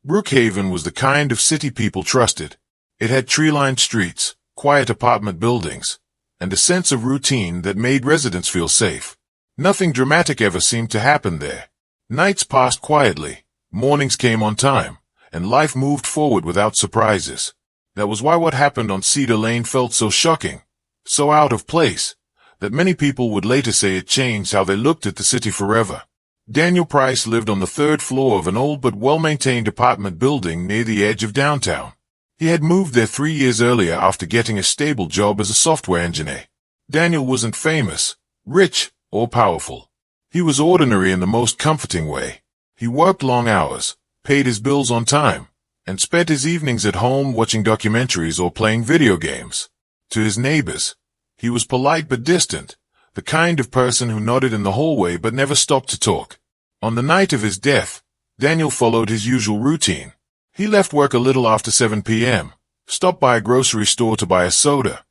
Brookhaven was the kind of city people trusted. It had tree-lined streets, quiet apartment buildings, and a sense of routine that made residents feel safe. Nothing dramatic ever seemed to happen there. Nights passed quietly, mornings came on time, and life moved forward without surprises. That was why what happened on Cedar Lane felt so shocking, so out of place, that many people would later say it changed how they looked at the city forever. Daniel Price lived on the third floor of an old but well-maintained apartment building near the edge of downtown. He had moved there 3 years earlier after getting a stable job as a software engineer. Daniel wasn't famous, rich, or powerful. He was ordinary in the most comforting way. He worked long hours, paid his bills on time, and spent his evenings at home watching documentaries or playing video games. To his neighbors, he was polite but distant, the kind of person who nodded in the hallway but never stopped to talk. On the night of his death, Daniel followed his usual routine. He left work a little after 7 p.m., stopped by a grocery store to buy a soda,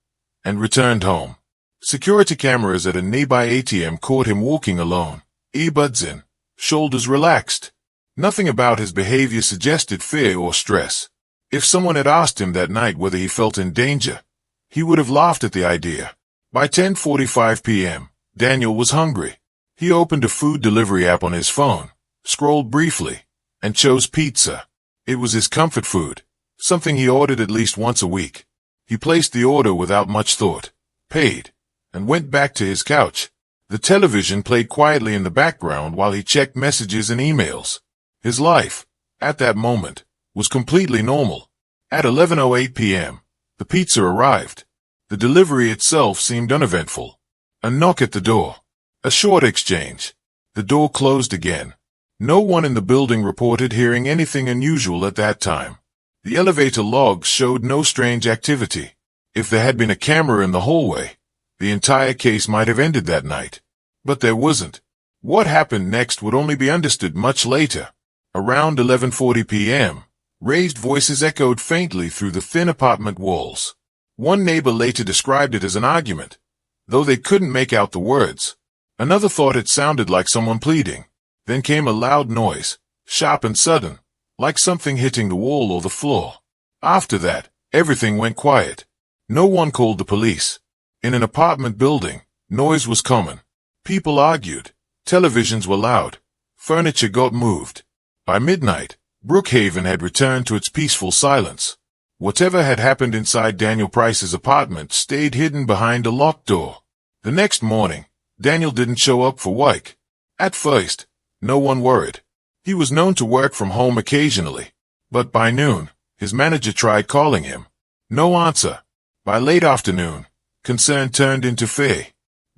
and returned home. Security cameras at a nearby ATM caught him walking alone, earbuds in, shoulders relaxed. Nothing about his behavior suggested fear or stress. If someone had asked him that night whether he felt in danger, he would have laughed at the idea. By 10:45 p.m., Daniel was hungry. He opened a food delivery app on his phone, scrolled briefly, and chose pizza. It was his comfort food, something he ordered at least once a week. He placed the order without much thought, paid, and went back to his couch. The television played quietly in the background while he checked messages and emails. His life, at that moment, was completely normal. At 11:08 p.m., the pizza arrived. The delivery itself seemed uneventful. A knock at the door. A short exchange. The door closed again. No one in the building reported hearing anything unusual at that time. The elevator logs showed no strange activity. If there had been a camera in the hallway, the entire case might have ended that night. But there wasn't. What happened next would only be understood much later. Around 11:40 p.m., raised voices echoed faintly through the thin apartment walls. One neighbor later described it as an argument, though they couldn't make out the words. Another thought it sounded like someone pleading. Then came a loud noise, sharp and sudden, like something hitting the wall or the floor. After that, everything went quiet. No one called the police. In an apartment building, noise was common. People argued. Televisions were loud. Furniture got moved. By midnight, Brookhaven had returned to its peaceful silence. Whatever had happened inside Daniel Price's apartment stayed hidden behind a locked door. The next morning, Daniel didn't show up for work. At first, no one worried. He was known to work from home occasionally. But by noon, his manager tried calling him. No answer. By late afternoon, concern turned into fear.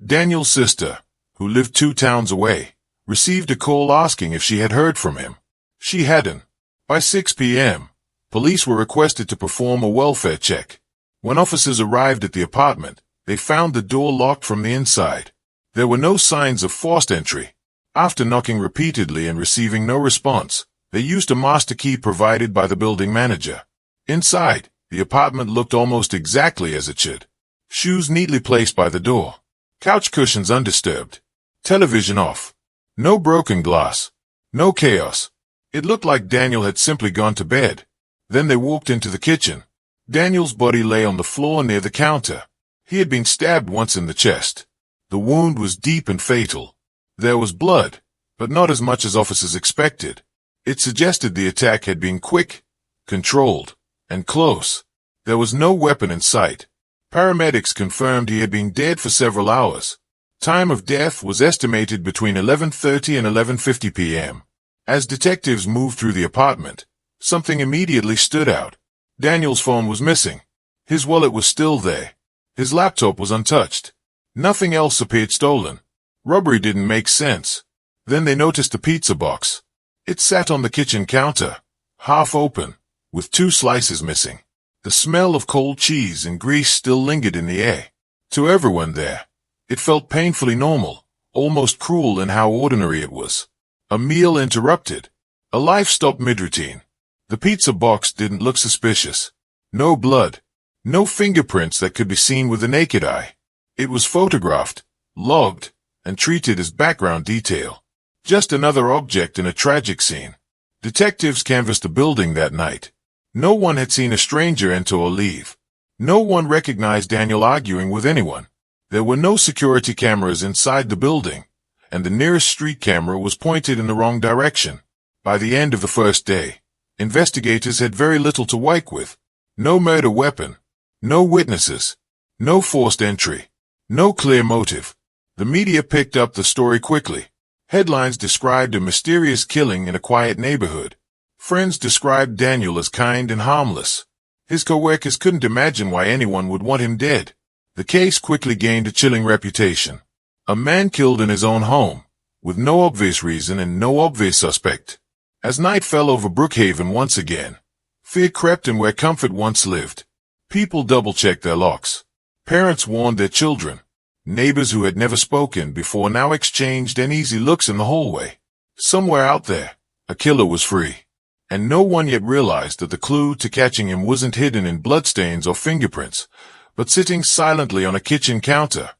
Daniel's sister, who lived 2 towns away, received a call asking if she had heard from him. She hadn't. By 6 p.m., police were requested to perform a welfare check. When officers arrived at the apartment, they found the door locked from the inside. There were no signs of forced entry. After knocking repeatedly and receiving no response, they used a master key provided by the building manager. Inside, the apartment looked almost exactly as it should. Shoes neatly placed by the door. Couch cushions undisturbed. Television off. No broken glass. No chaos. It looked like Daniel had simply gone to bed. Then they walked into the kitchen. Daniel's body lay on the floor near the counter. He had been stabbed once in the chest. The wound was deep and fatal. There was blood, but not as much as officers expected. It suggested the attack had been quick, controlled, and close. There was no weapon in sight. Paramedics confirmed he had been dead for several hours. Time of death was estimated between 11:30 and 11:50 p.m. As detectives moved through the apartment, something immediately stood out. Daniel's phone was missing. His wallet was still there. His laptop was untouched. Nothing else appeared stolen. Robbery didn't make sense. Then they noticed the pizza box. It sat on the kitchen counter, half open, with 2 slices missing. The smell of cold cheese and grease still lingered in the air. To everyone there, it felt painfully normal, almost cruel in how ordinary it was. A meal interrupted. A life stopped mid-routine. The pizza box didn't look suspicious. No blood. No fingerprints that could be seen with the naked eye. It was photographed, logged, and treated as background detail. Just another object in a tragic scene. Detectives canvassed the building that night. No one had seen a stranger enter or leave. No one recognized Daniel arguing with anyone. There were no security cameras inside the building, and the nearest street camera was pointed in the wrong direction. By the end of the first day, investigators had very little to work with. No murder weapon, no witnesses, no forced entry, no clear motive. The media picked up the story quickly. Headlines described a mysterious killing in a quiet neighborhood. Friends described Daniel as kind and harmless. His coworkers couldn't imagine why anyone would want him dead. The case quickly gained a chilling reputation. A man killed in his own home, with no obvious reason and no obvious suspect. As night fell over Brookhaven once again, fear crept in where comfort once lived. People double-checked their locks. Parents warned their children. Neighbors who had never spoken before now exchanged uneasy looks in the hallway. Somewhere out there, a killer was free. And no one yet realized that the clue to catching him wasn't hidden in bloodstains or fingerprints, but sitting silently on a kitchen counter,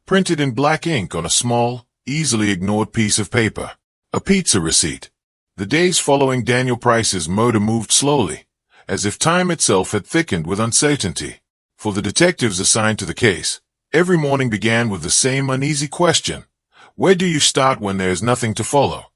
printed in black ink on a small, easily ignored piece of paper. A pizza receipt. The days following Daniel Price's murder moved slowly, as if time itself had thickened with uncertainty. For the detectives assigned to the case, every morning began with the same uneasy question. Where do you start when there is nothing to follow?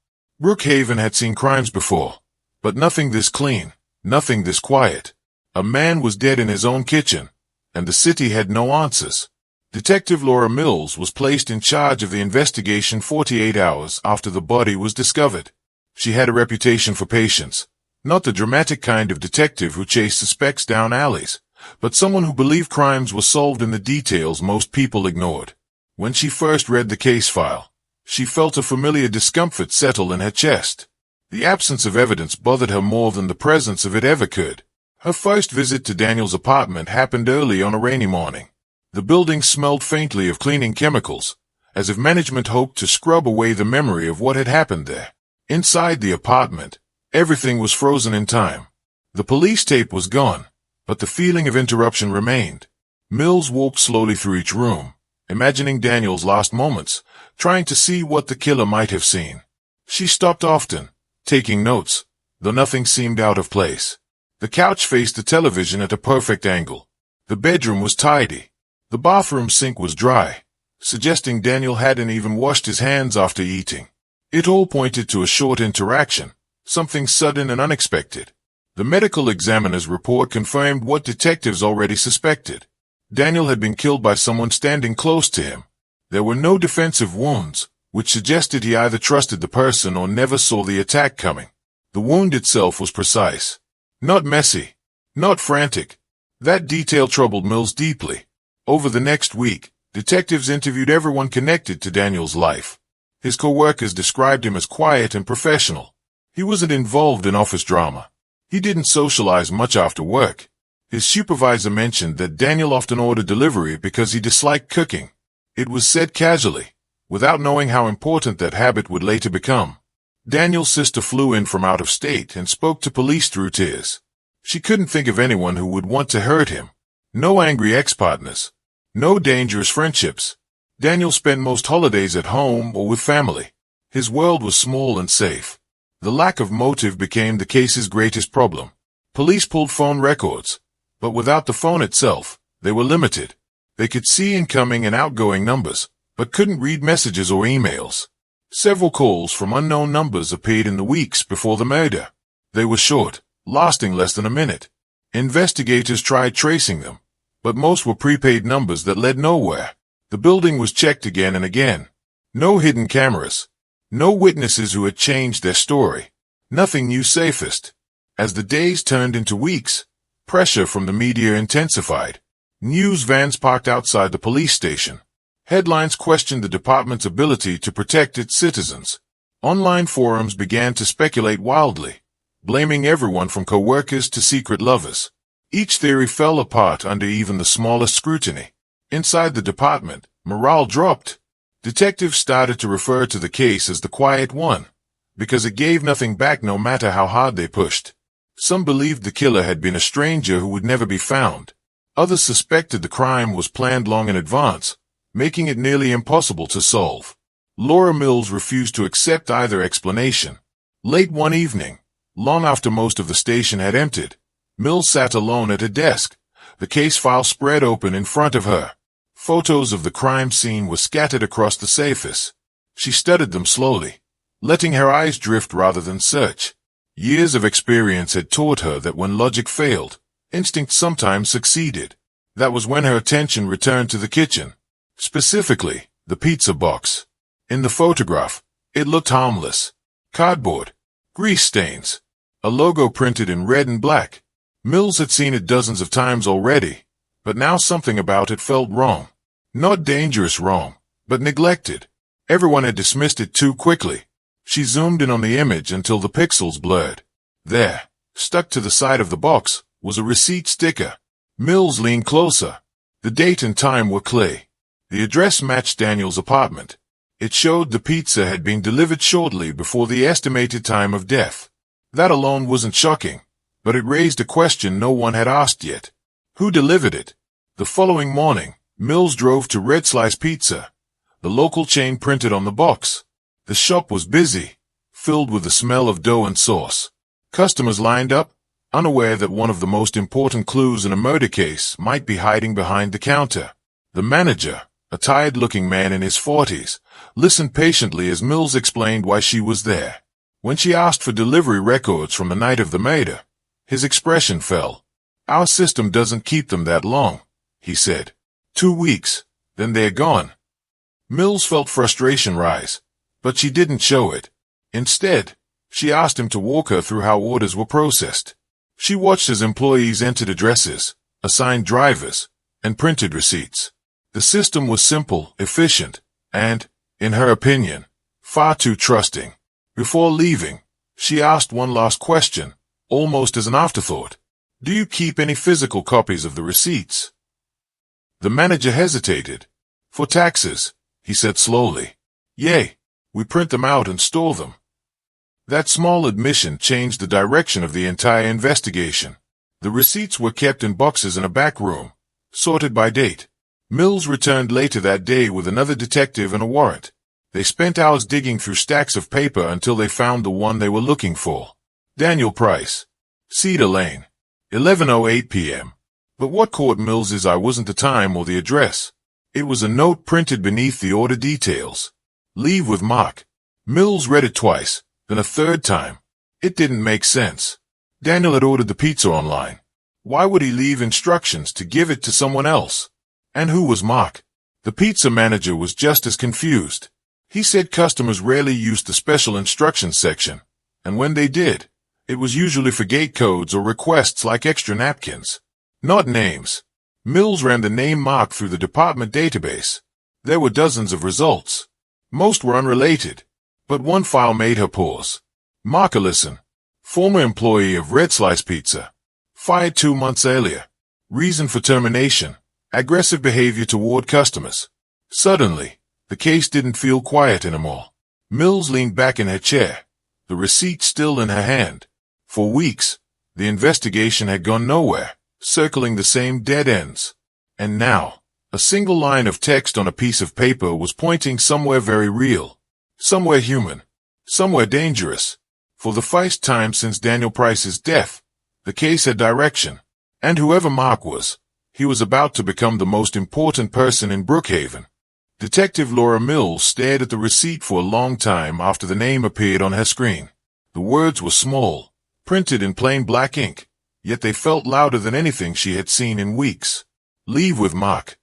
Brookhaven had seen crimes before, but nothing this clean, nothing this quiet. A man was dead in his own kitchen, and the city had no answers. Detective Laura Mills was placed in charge of the investigation 48 hours after the body was discovered. She had a reputation for patience, not the dramatic kind of detective who chased suspects down alleys, but someone who believed crimes were solved in the details most people ignored. When she first read the case file, she felt a familiar discomfort settle in her chest. The absence of evidence bothered her more than the presence of it ever could. Her first visit to Daniel's apartment happened early on a rainy morning. The building smelled faintly of cleaning chemicals, as if management hoped to scrub away the memory of what had happened there. Inside the apartment, everything was frozen in time. The police tape was gone, but the feeling of interruption remained. Mills walked slowly through each room, imagining Daniel's last moments, trying to see what the killer might have seen. She stopped often, taking notes, though nothing seemed out of place. The couch faced the television at a perfect angle. The bedroom was tidy. The bathroom sink was dry, suggesting Daniel hadn't even washed his hands after eating. It all pointed to a short interaction, something sudden and unexpected. The medical examiner's report confirmed what detectives already suspected. Daniel had been killed by someone standing close to him. There were no defensive wounds, which suggested he either trusted the person or never saw the attack coming. The wound itself was precise. Not messy. Not frantic. That detail troubled Mills deeply. Over the next week, detectives interviewed everyone connected to Daniel's life. His co-workers described him as quiet and professional. He wasn't involved in office drama. He didn't socialize much after work. His supervisor mentioned that Daniel often ordered delivery because he disliked cooking. It was said casually, without knowing how important that habit would later become. Daniel's sister flew in from out of state and spoke to police through tears. She couldn't think of anyone who would want to hurt him. No angry ex-partners. No dangerous friendships. Daniel spent most holidays at home or with family. His world was small and safe. The lack of motive became the case's greatest problem. Police pulled phone records, but without the phone itself, they were limited. They could see incoming and outgoing numbers, but couldn't read messages or emails. Several calls from unknown numbers appeared in the weeks before the murder. They were short, lasting less than a minute. Investigators tried tracing them, but most were prepaid numbers that led nowhere. The building was checked again and again. No hidden cameras. No witnesses who had changed their story. Nothing new safest. As the days turned into weeks, pressure from the media intensified. News vans parked outside the police station. Headlines questioned the department's ability to protect its citizens. Online forums began to speculate wildly, blaming everyone from co-workers to secret lovers. Each theory fell apart under even the smallest scrutiny. Inside the department, morale dropped. Detectives started to refer to the case as the quiet one, because it gave nothing back no matter how hard they pushed. Some believed the killer had been a stranger who would never be found. Others suspected the crime was planned long in advance, making it nearly impossible to solve. Laura Mills refused to accept either explanation. Late one evening, Long after most of the station had emptied, Mills sat alone at a desk, the case file spread open in front of her. Photos of the crime scene were scattered across the surface. She studied them slowly, letting her eyes drift rather than search. Years of experience had taught her that when logic failed, instinct sometimes succeeded. That was when her attention returned to the kitchen. Specifically, the pizza box. In the photograph, it looked harmless. Cardboard, grease stains, a logo printed in red and black. Mills had seen it dozens of times already, but now something about it felt wrong. Not dangerous wrong, but neglected. Everyone had dismissed it too quickly. She zoomed in on the image until the pixels blurred. There, stuck to the side of the box, was a receipt sticker. Mills leaned closer. The date and time were clear. The address matched Daniel's apartment. It showed the pizza had been delivered shortly before the estimated time of death. That alone wasn't shocking, but it raised a question no one had asked yet. Who delivered it? The following morning, Mills drove to Red Slice Pizza, the local chain printed on the box. The shop was busy, filled with the smell of dough and sauce. Customers lined up, unaware that one of the most important clues in a murder case might be hiding behind the counter. The manager, a tired-looking man in his 40s, listened patiently as Mills explained why she was there. When she asked for delivery records from the night of the murder, his expression fell. "Our system doesn't keep them that long," he said. 2 weeks, then they're gone." Mills felt frustration rise, but she didn't show it. Instead, she asked him to walk her through how orders were processed. She watched as employees entered addresses, assigned drivers, and printed receipts. The system was simple, efficient, and, in her opinion, far too trusting. Before leaving, she asked one last question, almost as an afterthought. "Do you keep any physical copies of the receipts?" The manager hesitated. "For taxes," he said slowly. "Yay, we print them out and store them." That small admission changed the direction of the entire investigation. The receipts were kept in boxes in a back room, sorted by date. Mills returned later that day with another detective and a warrant. They spent hours digging through stacks of paper until they found the one they were looking for. Daniel Price, Cedar Lane, 11:08 p.m. But what caught Mills's eye wasn't the time or the address. It was a note printed beneath the order details. "Leave with Mark." Mills read it twice, then a third time. It didn't make sense. Daniel had ordered the pizza online. Why would he leave instructions to give it to someone else? And who was Mark? The pizza manager was just as confused. He said customers rarely used the special instructions section, and when they did, it was usually for gate codes or requests like extra napkins. Not names. Mills ran the name Mark through the department database. There were dozens of results. Most were unrelated, but one file made her pause. Mark Allison, former employee of Red Slice Pizza, fired 2 months earlier. Reason for termination: aggressive behavior toward customers. Suddenly, the case didn't feel quiet anymore. Mills leaned back in her chair, the receipt still in her hand. For weeks, the investigation had gone nowhere, circling the same dead ends. And now, a single line of text on a piece of paper was pointing somewhere very real, somewhere human, somewhere dangerous. For the first time since Daniel Price's death, the case had direction. And whoever Mark was, he was about to become the most important person in Brookhaven. Detective Laura Mills stared at the receipt for a long time after the name appeared on her screen. The words were small, printed in plain black ink, yet they felt louder than anything she had seen in weeks. "Leave with Mark."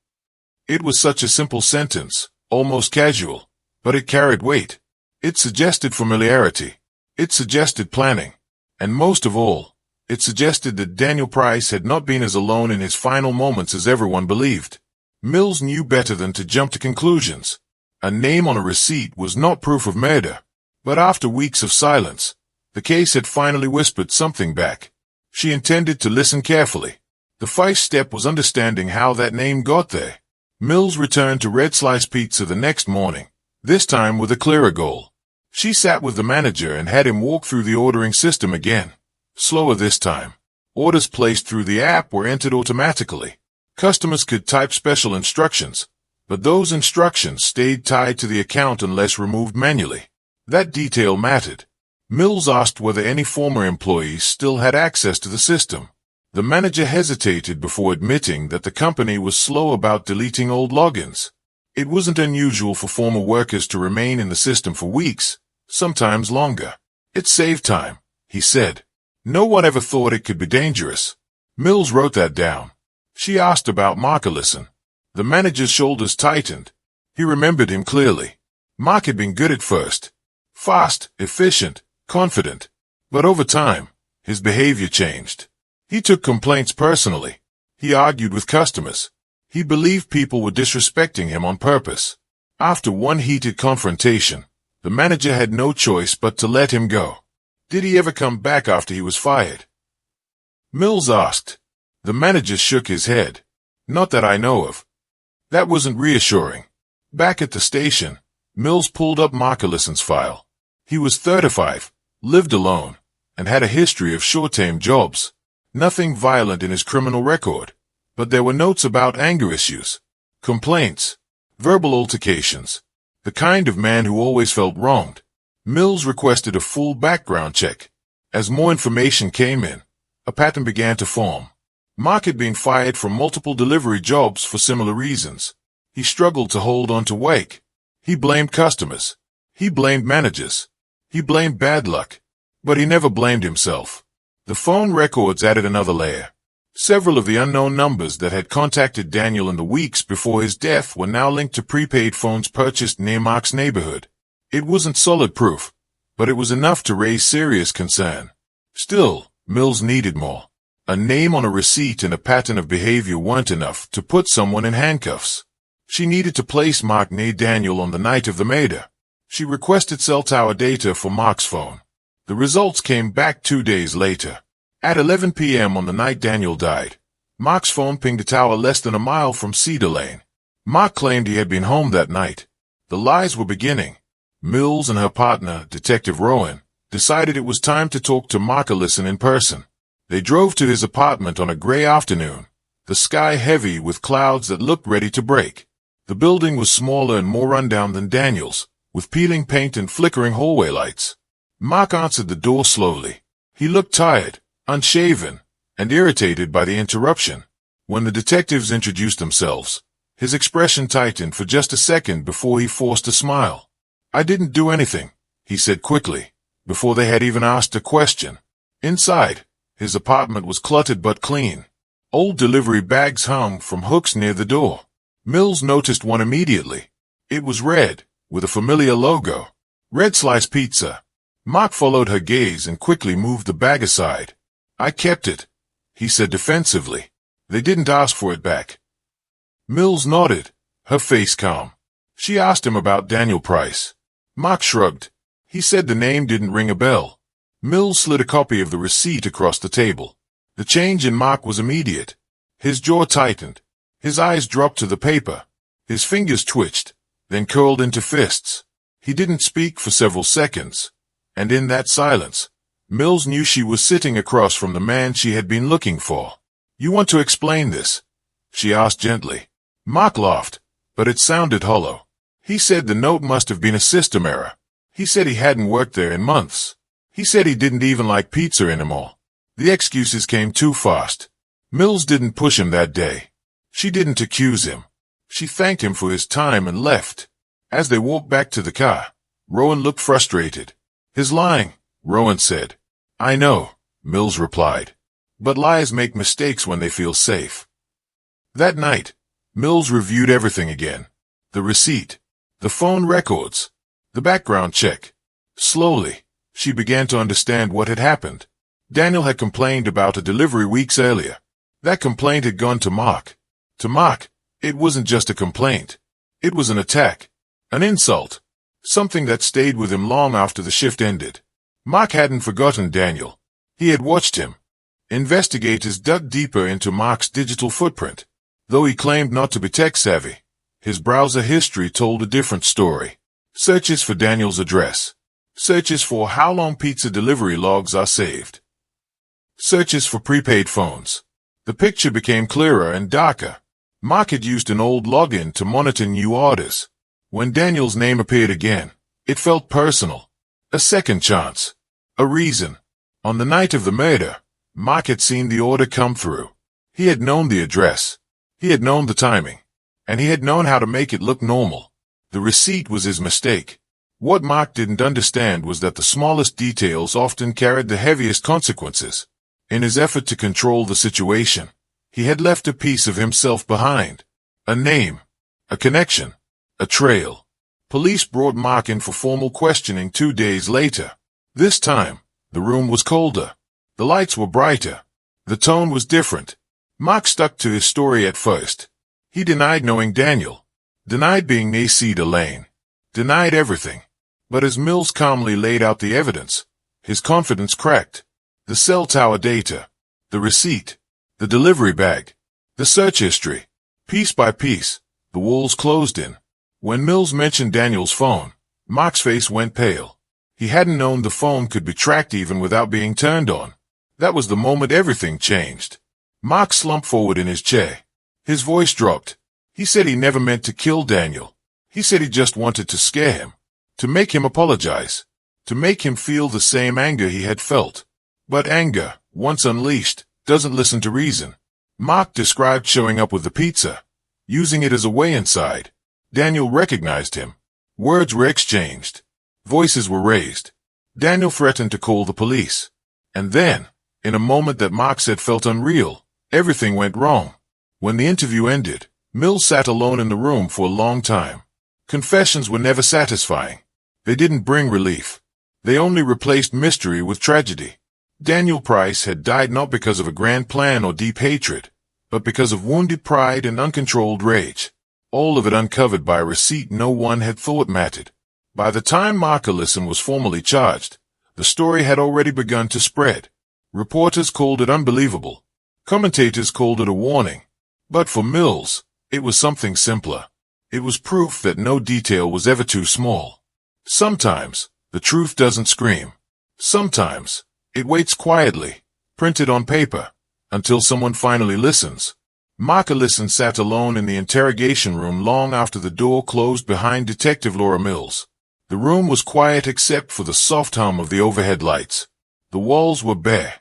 It was such a simple sentence, almost casual, but it carried weight. It suggested familiarity. It suggested planning. And most of all, it suggested that Daniel Price had not been as alone in his final moments as everyone believed. Mills knew better than to jump to conclusions. A name on a receipt was not proof of murder. But after weeks of silence, the case had finally whispered something back. She intended to listen carefully. The first step was understanding how that name got there. Mills returned to Red Slice Pizza the next morning, this time with a clearer goal. She sat with the manager and had him walk through the ordering system again. Slower this time. Orders placed through the app were entered automatically. Customers could type special instructions, but those instructions stayed tied to the account unless removed manually. That detail mattered. Mills asked whether any former employees still had access to the system. The manager hesitated before admitting that the company was slow about deleting old logins. It wasn't unusual for former workers to remain in the system for weeks, sometimes longer. It saved time, he said. No one ever thought it could be dangerous. Mills wrote that down. She asked about Mark Ellison. The manager's shoulders tightened. He remembered him clearly. Mark had been good at first. Fast, efficient, confident. But over time, his behavior changed. He took complaints personally. He argued with customers. He believed people were disrespecting him on purpose. After one heated confrontation, the manager had no choice but to let him go. Did he ever come back after he was fired? Mills asked. The manager shook his head. Not that I know of. That wasn't reassuring. Back at the station, Mills pulled up Mark Ellison's file. He was 35, lived alone, and had a history of short-term jobs. Nothing violent in his criminal record, but there were notes about anger issues, complaints, verbal altercations, the kind of man who always felt wronged. Mills requested a full background check. As more information came in, a pattern began to form. Mark had been fired from multiple delivery jobs for similar reasons. He struggled to hold on to work. He blamed customers. He blamed managers. He blamed bad luck. But he never blamed himself. The phone records added another layer. Several of the unknown numbers that had contacted Daniel in the weeks before his death were now linked to prepaid phones purchased near Mark's neighborhood. It wasn't solid proof, but it was enough to raise serious concern. Still, Mills needed more. A name on a receipt and a pattern of behavior weren't enough to put someone in handcuffs. She needed to place Mark near Daniel on the night of the murder. She requested cell tower data for Mark's phone. The results came back 2 days later. At 11 p.m. on the night Daniel died, Mark's phone pinged a tower less than a mile from Cedar Lane. Mark claimed he had been home that night. The lies were beginning. Mills and her partner, Detective Rowan, decided it was time to talk to Mark Ellison in person. They drove to his apartment on a gray afternoon, the sky heavy with clouds that looked ready to break. The building was smaller and more rundown than Daniel's, with peeling paint and flickering hallway lights. Mark answered the door slowly. He looked tired, unshaven, and irritated by the interruption. When the detectives introduced themselves, his expression tightened for just a second before he forced a smile. "I didn't do anything," he said quickly, before they had even asked a question. Inside, his apartment was cluttered but clean. Old delivery bags hung from hooks near the door. Mills noticed one immediately. It was red, with a familiar logo. Red Slice Pizza. Mark followed her gaze and quickly moved the bag aside. "I kept it," he said defensively. "They didn't ask for it back." Mills nodded, her face calm. She asked him about Daniel Price. Mark shrugged. He said the name didn't ring a bell. Mills slid a copy of the receipt across the table. The change in Mark was immediate. His jaw tightened. His eyes dropped to the paper. His fingers twitched, then curled into fists. He didn't speak for several seconds. And in that silence, Mills knew she was sitting across from the man she had been looking for. "You want to explain this?" she asked gently. Mark laughed, but it sounded hollow. He said the note must have been a system error. He said he hadn't worked there in months. He said he didn't even like pizza anymore. The excuses came too fast. Mills didn't push him that day. She didn't accuse him. She thanked him for his time and left. As they walked back to the car, Rowan looked frustrated. "He's lying," Rowan said. "I know," Mills replied. "But liars make mistakes when they feel safe." That night, Mills reviewed everything again. The receipt, the phone records, the background check. Slowly, she began to understand what had happened. Daniel had complained about a delivery weeks earlier. That complaint had gone to Mark. To Mark, it wasn't just a complaint. It was an attack, an insult, something that stayed with him long after the shift ended. Mark hadn't forgotten Daniel. He had watched him. Investigators dug deeper into Mark's digital footprint. Though he claimed not to be tech-savvy, his browser history told a different story. Searches for Daniel's address. Searches for how long pizza delivery logs are saved. Searches for prepaid phones. The picture became clearer and darker. Mark had used an old login to monitor new orders. When Daniel's name appeared again, it felt personal. A second chance. A reason. On the night of the murder, Mark had seen the order come through. He had known the address. He had known the timing. And he had known how to make it look normal. The receipt was his mistake. What Mark didn't understand was that the smallest details often carried the heaviest consequences. In his effort to control the situation, he had left a piece of himself behind. A name. A connection. A trail. Police brought Mark in for formal questioning 2 days later. This time, the room was colder. The lights were brighter. The tone was different. Mark stuck to his story at first. He denied knowing Daniel. Denied being near Cedar Lane. Denied everything. But as Mills calmly laid out the evidence, his confidence cracked. The cell tower data. The receipt. The delivery bag. The search history. Piece by piece, the walls closed in. When Mills mentioned Daniel's phone, Mark's face went pale. He hadn't known the phone could be tracked even without being turned on. That was the moment everything changed. Mark slumped forward in his chair. His voice dropped. He said he never meant to kill Daniel. He said he just wanted to scare him. To make him apologize. To make him feel the same anger he had felt. But anger, once unleashed, doesn't listen to reason. Mark described showing up with the pizza, using it as a way inside. Daniel recognized him. Words were exchanged. Voices were raised. Daniel threatened to call the police. And then, in a moment that Mark said felt unreal, everything went wrong. When the interview ended, Mills sat alone in the room for a long time. Confessions were never satisfying. They didn't bring relief. They only replaced mystery with tragedy. Daniel Price had died not because of a grand plan or deep hatred, but because of wounded pride and uncontrolled rage. All of it uncovered by a receipt no one had thought mattered. By the time Mark Ellison was formally charged, the story had already begun to spread. Reporters called it unbelievable. Commentators called it a warning. But for Mills, it was something simpler. It was proof that no detail was ever too small. Sometimes, the truth doesn't scream. Sometimes, it waits quietly, printed on paper, until someone finally listens. Mark Ellison sat alone in the interrogation room long after the door closed behind Detective Laura Mills. The room was quiet except for the soft hum of the overhead lights. The walls were bare,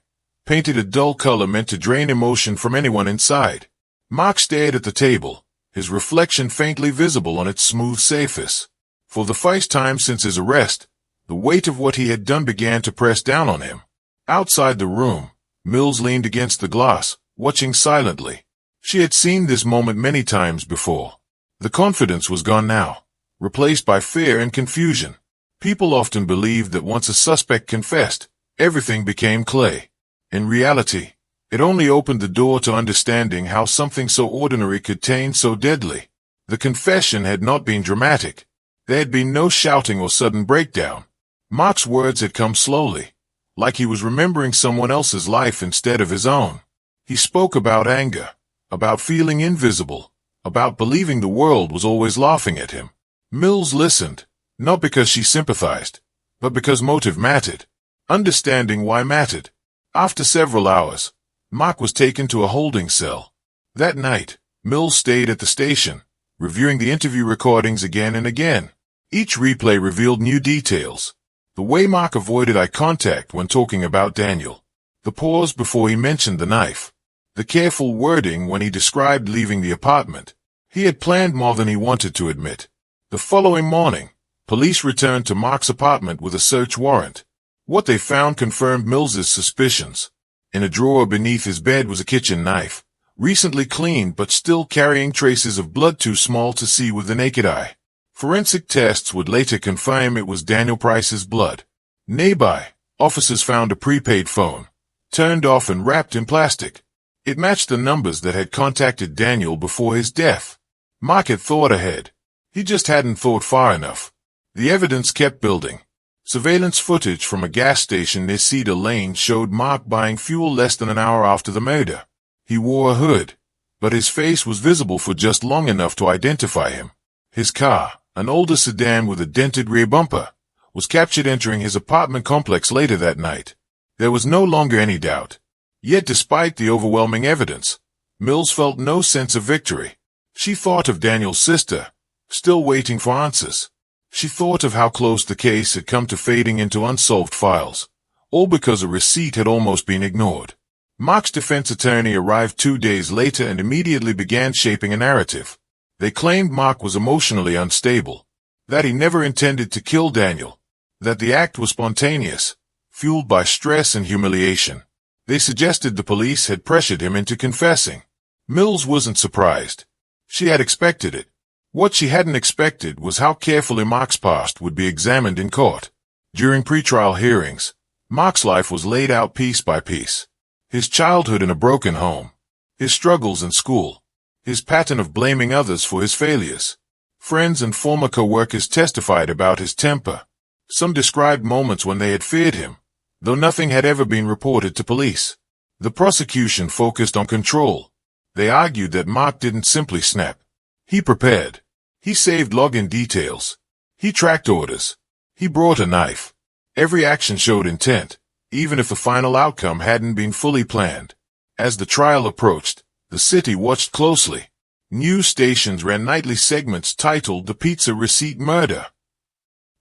painted a dull color meant to drain emotion from anyone inside. Mark stared at the table, his reflection faintly visible on its smooth surface. For the first time since his arrest, the weight of what he had done began to press down on him. Outside the room, Mills leaned against the glass, watching silently. She had seen this moment many times before. The confidence was gone now, replaced by fear and confusion. People often believed that once a suspect confessed, everything became clay. In reality, it only opened the door to understanding how something so ordinary could taint so deadly. The confession had not been dramatic. There had been no shouting or sudden breakdown. Mark's words had come slowly, like he was remembering someone else's life instead of his own. He spoke about anger, about feeling invisible, about believing the world was always laughing at him. Mills listened, not because she sympathized, but because motive mattered. Understanding why mattered. After several hours, Mark was taken to a holding cell. That night, Mills stayed at the station, reviewing the interview recordings again and again. Each replay revealed new details. The way Mark avoided eye contact when talking about Daniel. The pause before he mentioned the knife. The careful wording when he described leaving the apartment. He had planned more than he wanted to admit. The following morning, police returned to Mark's apartment with a search warrant. What they found confirmed Mills's suspicions. In a drawer beneath his bed was a kitchen knife, recently cleaned but still carrying traces of blood too small to see with the naked eye. Forensic tests would later confirm it was Daniel Price's blood. Nearby, officers found a prepaid phone, turned off and wrapped in plastic. It matched the numbers that had contacted Daniel before his death. Mark had thought ahead. He just hadn't thought far enough. The evidence kept building. Surveillance footage from a gas station near Cedar Lane showed Mark buying fuel less than an hour after the murder. He wore a hood, but his face was visible for just long enough to identify him. His car, an older sedan with a dented rear bumper, was captured entering his apartment complex later that night. There was no longer any doubt. Yet despite the overwhelming evidence, Mills felt no sense of victory. She thought of Daniel's sister, still waiting for answers. She thought of how close the case had come to fading into unsolved files. all because a receipt had almost been ignored. Mark's defense attorney arrived 2 days later and immediately began shaping a narrative. They claimed Mark was emotionally unstable, that he never intended to kill Daniel, that the act was spontaneous, fueled by stress and humiliation. They suggested the police had pressured him into confessing. Mills wasn't surprised. She had expected it. What she hadn't expected was how carefully Mark's past would be examined in court. During pretrial hearings, Mark's life was laid out piece by piece. His childhood in a broken home, his struggles in school, his pattern of blaming others for his failures. Friends and former co-workers testified about his temper. Some described moments when they had feared him, though nothing had ever been reported to police. The prosecution focused on control. They argued that Mark didn't simply snap. He prepared. He saved login details. He tracked orders. He brought a knife. Every action showed intent, even if the final outcome hadn't been fully planned. As the trial approached, the city watched closely. News stations ran nightly segments titled "The Pizza Receipt Murder."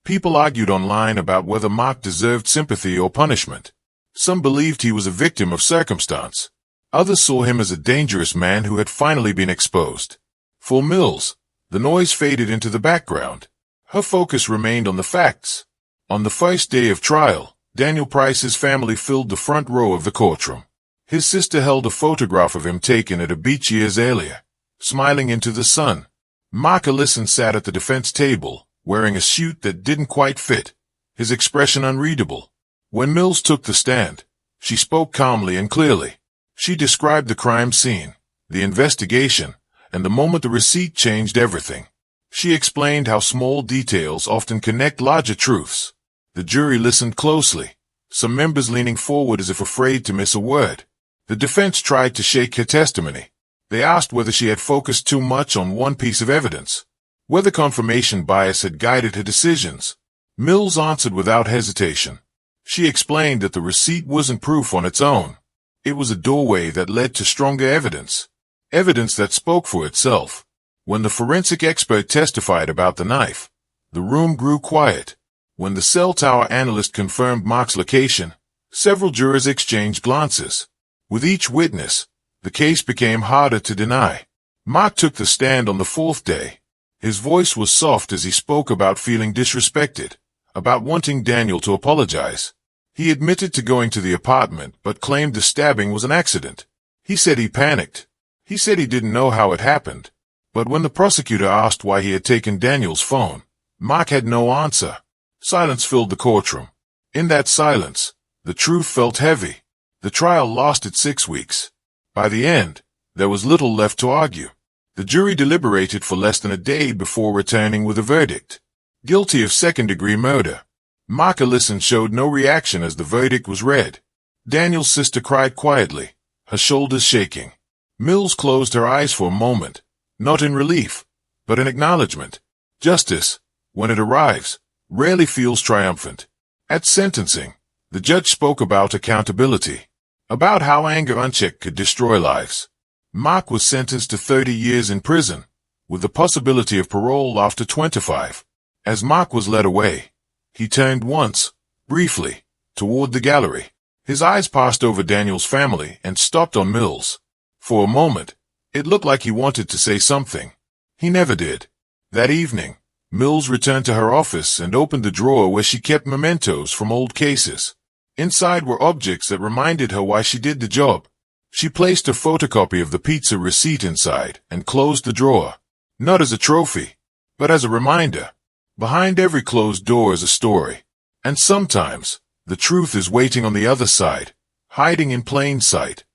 People argued online about whether Mark deserved sympathy or punishment. Some believed he was a victim of circumstance. Others saw him as a dangerous man who had finally been exposed. For Mills, the noise faded into the background. Her focus remained on the facts. On the first day of trial, Daniel Price's family filled the front row of the courtroom. His sister held a photograph of him taken at a beach years earlier, smiling into the sun. Mark Ellison sat at the defense table, wearing a suit that didn't quite fit, his expression unreadable. When Mills took the stand, she spoke calmly and clearly. She described the crime scene, the investigation, and the moment the receipt changed everything. She explained how small details often connect larger truths. The jury listened closely, some members leaning forward as if afraid to miss a word. The defense tried to shake her testimony. They asked whether she had focused too much on one piece of evidence, whether confirmation bias had guided her decisions. Mills answered without hesitation. She explained that the receipt wasn't proof on its own. It was a doorway that led to stronger evidence, evidence that spoke for itself. When the forensic expert testified about the knife, the room grew quiet. When the cell tower analyst confirmed Mark's location, several jurors exchanged glances. With each witness, the case became harder to deny. Mark took the stand on the 4th day. His voice was soft as he spoke about feeling disrespected, about wanting Daniel to apologize. He admitted to going to the apartment but claimed the stabbing was an accident. He said he panicked. He said he didn't know how it happened. But when the prosecutor asked why he had taken Daniel's phone, Mark had no answer. Silence filled the courtroom. In that silence, the truth felt heavy. The trial lasted 6 weeks. By the end, there was little left to argue. The jury deliberated for less than a day before returning with a verdict. Guilty of second-degree murder. Mark Ellison showed no reaction as the verdict was read. Daniel's sister cried quietly, her shoulders shaking. Mills closed her eyes for a moment, not in relief, but in acknowledgement. Justice, when it arrives, rarely feels triumphant. At sentencing, the judge spoke about accountability, about how anger unchecked could destroy lives. Mark was sentenced to 30 years in prison, with the possibility of parole after 25. As Mark was led away, he turned once, briefly, toward the gallery. His eyes passed over Daniel's family and stopped on Mills. For a moment, it looked like he wanted to say something. He never did. That evening, Mills returned to her office and opened the drawer where she kept mementos from old cases. Inside were objects that reminded her why she did the job. She placed a photocopy of the pizza receipt inside and closed the drawer. Not as a trophy, but as a reminder. Behind every closed door is a story. And sometimes, the truth is waiting on the other side, hiding in plain sight.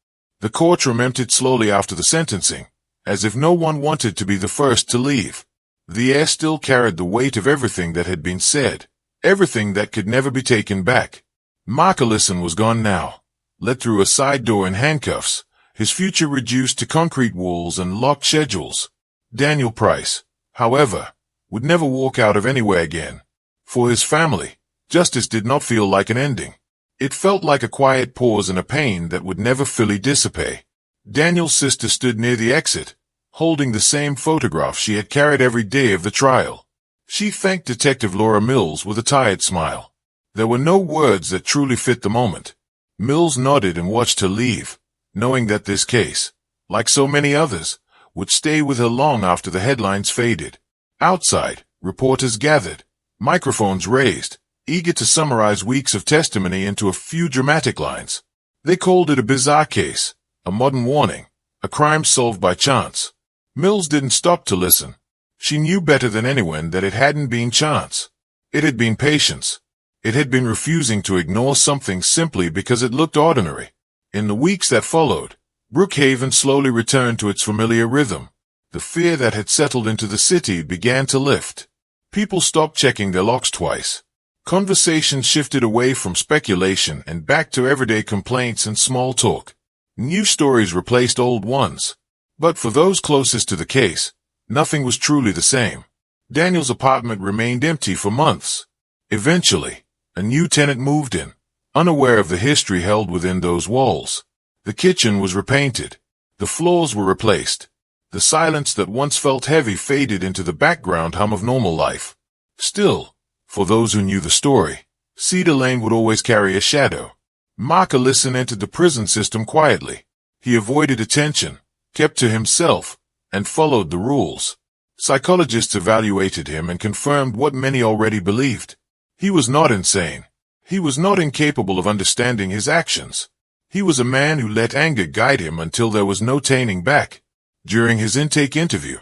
The courtroom emptied slowly after the sentencing, as if no one wanted to be the first to leave. The air still carried the weight of everything that had been said, everything that could never be taken back. Mark Ellison was gone now, led through a side door in handcuffs, his future reduced to concrete walls and locked schedules. Daniel Price, however, would never walk out of anywhere again. For his family, justice did not feel like an ending. It felt like a quiet pause in a pain that would never fully dissipate. Daniel's sister stood near the exit, holding the same photograph she had carried every day of the trial. She thanked Detective Laura Mills with a tired smile. There were no words that truly fit the moment. Mills nodded and watched her leave, knowing that this case, like so many others, would stay with her long after the headlines faded. Outside, reporters gathered, microphones raised, eager to summarize weeks of testimony into a few dramatic lines. They called it a bizarre case, a modern warning, a crime solved by chance. Mills didn't stop to listen. She knew better than anyone that it hadn't been chance. It had been patience. It had been refusing to ignore something simply because it looked ordinary. In the weeks that followed, Brookhaven slowly returned to its familiar rhythm. The fear that had settled into the city began to lift. People stopped checking their locks twice. Conversations shifted away from speculation and back to everyday complaints and small talk. New stories replaced old ones. But for those closest to the case, nothing was truly the same. Daniel's apartment remained empty for months. Eventually, a new tenant moved in, unaware of the history held within those walls. The kitchen was repainted. The floors were replaced. The silence that once felt heavy faded into the background hum of normal life. Still, for those who knew the story, Cedar Lane would always carry a shadow. Mark Ellison entered the prison system quietly. He avoided attention, kept to himself, and followed the rules. Psychologists evaluated him and confirmed what many already believed. He was not insane. He was not incapable of understanding his actions. He was a man who let anger guide him until there was no turning back. During his intake interview,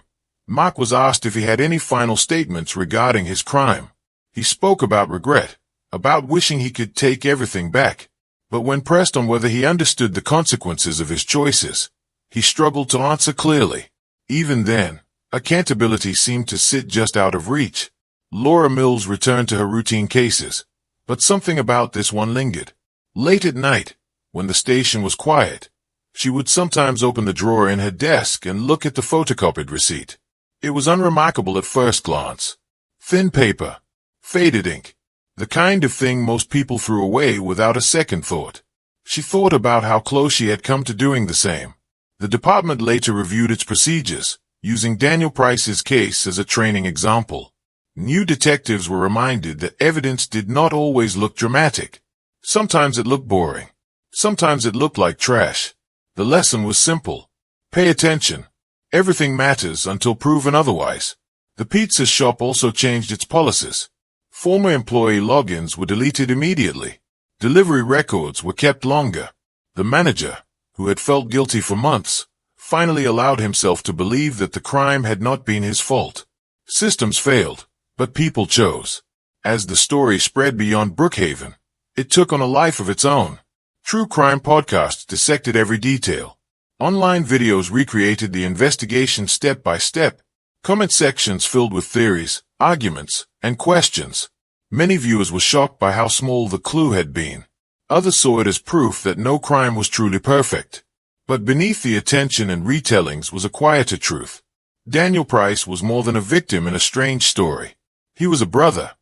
Mark was asked if he had any final statements regarding his crime. He spoke about regret, about wishing he could take everything back. But when pressed on whether he understood the consequences of his choices, he struggled to answer clearly. Even then, accountability seemed to sit just out of reach. Laura Mills returned to her routine cases, but something about this one lingered. Late at night, when the station was quiet, she would sometimes open the drawer in her desk and look at the photocopied receipt. It was unremarkable at first glance. Thin paper, faded ink, the kind of thing most people threw away without a second thought. She thought about how close she had come to doing the same. The department later reviewed its procedures, using Daniel Price's case as a training example. New detectives were reminded that evidence did not always look dramatic. Sometimes it looked boring. Sometimes it looked like trash. The lesson was simple. Pay attention. Everything matters until proven otherwise. The pizza shop also changed its policies. Former employee logins were deleted immediately. Delivery records were kept longer. The manager, who had felt guilty for months, finally allowed himself to believe that the crime had not been his fault. Systems failed, but people chose. As the story spread beyond Brookhaven, it took on a life of its own. True crime podcasts dissected every detail. Online videos recreated the investigation step by step. Comment sections filled with theories, arguments, and questions. Many viewers were shocked by how small the clue had been. Others saw it as proof that no crime was truly perfect. But beneath the attention and retellings was a quieter truth. Daniel Price was more than a victim in a strange story. He was a brother,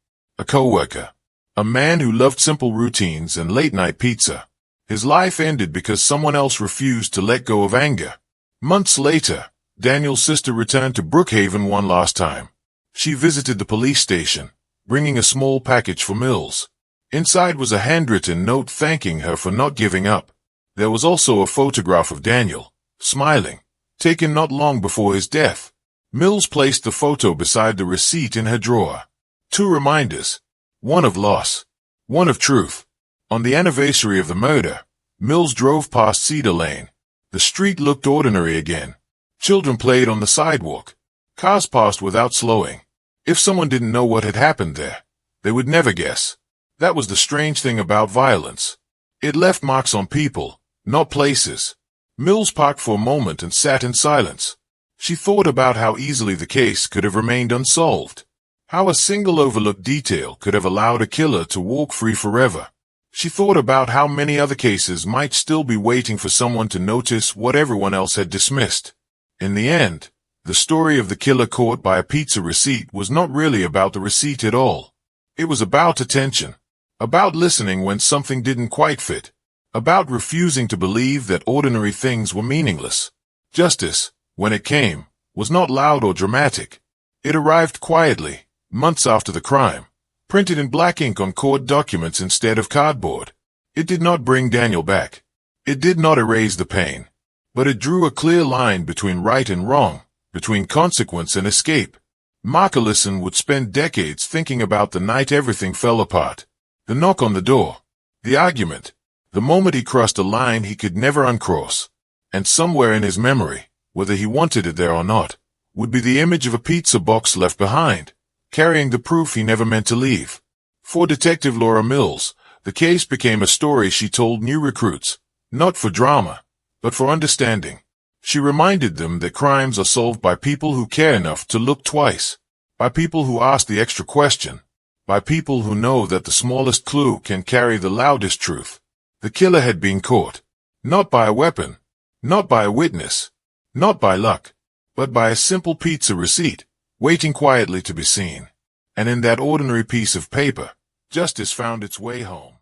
a co-worker, a man who loved simple routines and late-night pizza. His life ended because someone else refused to let go of anger. Months later, Daniel's sister returned to Brookhaven one last time. She visited the police station, bringing a small package for Mills. Inside was a handwritten note thanking her for not giving up. There was also a photograph of Daniel, smiling, taken not long before his death. Mills placed the photo beside the receipt in her drawer. Two reminders, one of loss, one of truth. On the anniversary of the murder, Mills drove past Cedar Lane. The street looked ordinary again. Children played on the sidewalk. Cars passed without slowing. If someone didn't know what had happened there, they would never guess. That was the strange thing about violence. It left marks on people, not places. Mills parked for a moment and sat in silence. She thought about how easily the case could have remained unsolved. How a single overlooked detail could have allowed a killer to walk free forever. She thought about how many other cases might still be waiting for someone to notice what everyone else had dismissed. In the end, the story of the killer caught by a pizza receipt was not really about the receipt at all. It was about attention, about listening when something didn't quite fit, about refusing to believe that ordinary things were meaningless. Justice, when it came, was not loud or dramatic. It arrived quietly, months after the crime, printed in black ink on court documents instead of cardboard. It did not bring Daniel back. It did not erase the pain. But it drew a clear line between right and wrong, between consequence and escape. Mark Ellison would spend decades thinking about the night everything fell apart. The knock on the door. The argument. The moment he crossed a line he could never uncross. And somewhere in his memory, whether he wanted it there or not, would be the image of a pizza box left behind, carrying the proof he never meant to leave. For Detective Laura Mills, the case became a story she told new recruits, not for drama, but for understanding. She reminded them that crimes are solved by people who care enough to look twice, by people who ask the extra question, by people who know that the smallest clue can carry the loudest truth. The killer had been caught, not by a weapon, not by a witness, not by luck, but by a simple pizza receipt, waiting quietly to be seen. And in that ordinary piece of paper, justice found its way home.